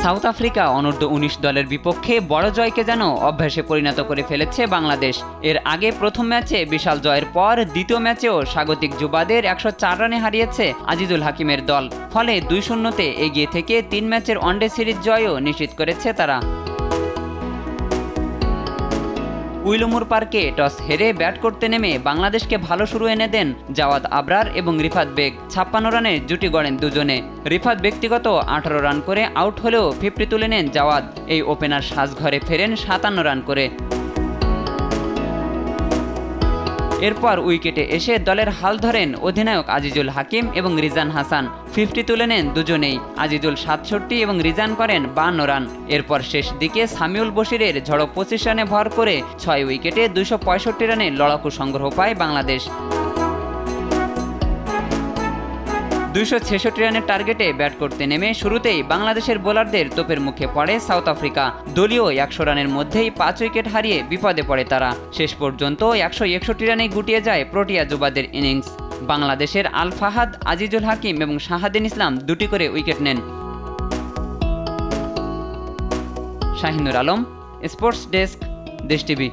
South Africa অনূর্ধ্ব-19 দলের বিপক্ষে বড় জয়কে যেন অভ্যাসে পরিণত করে ফেলেছে বাংলাদেশ। এর আগে প্রথম ম্যাচে বিশাল জয়ের পর দ্বিতীয় ম্যাচেও স্বাগতিক যুবাদের 104 রানে হারিয়েছে আজিজুল হাকিমের দল। ফলে 2-0-তে এগিয়ে থেকে 3 ম্যাচের ওয়ানডে সিরিজ জয়ও নিশ্চিত করেছে তারা। উইলমোর পার্কে টস হেরে ব্যাট করতে নেমে বাংলাদেশকে ভালো শুরু এনে দেন জাওয়াদ আবরার এবং রিফাত বেগ। 56 রানের জুটি গড়েন দুজনে। রিফাত ব্যক্তিগত 18 রান করে আউট হলেও 50 তুলে নেন জাওয়াদ। এই ওপেনার সাজঘরে ফেরেন 57 রান করে। এরপর উইকেটে এসে দলের হাল ধরেন অধিনায়ক আজিজুল হাকিম এবং রিজান হাসান। 50 তুলে নেন দুজনেই। আজিজুল 67 এবং রিজান করেন 52 রান। এরপর শেষ দিকে সামিউল বশিরের ঝড়ো 25 রানে ভর করে 6 উইকেটে 265 রানে লড়াকু সংগ্রহ পায় বাংলাদেশ। 266 রানের টার্গেটে ব্যাট করতে নেমে শুরুতেই বাংলাদেশের বোলারদের তোপের মুখে পড়ে সাউথ আফ্রিকা। দলীয় 100 রানের মধ্যেই 5 উইকেট হারিয়ে বিপদে পড়ে তারা। শেষ পর্যন্ত 161 রানে গুটিয়ে যায় প্রোটিয়া যুবাদের ইনিংস। বাংলাদেশের আল ফাহাদ, আজিজুল হাকিম এবং শাহাদিন ইসলাম 2টি করে উইকেট নেন। শাহিনুর আলম, স্পোর্টস ডেস্ক, দেশ টিভি।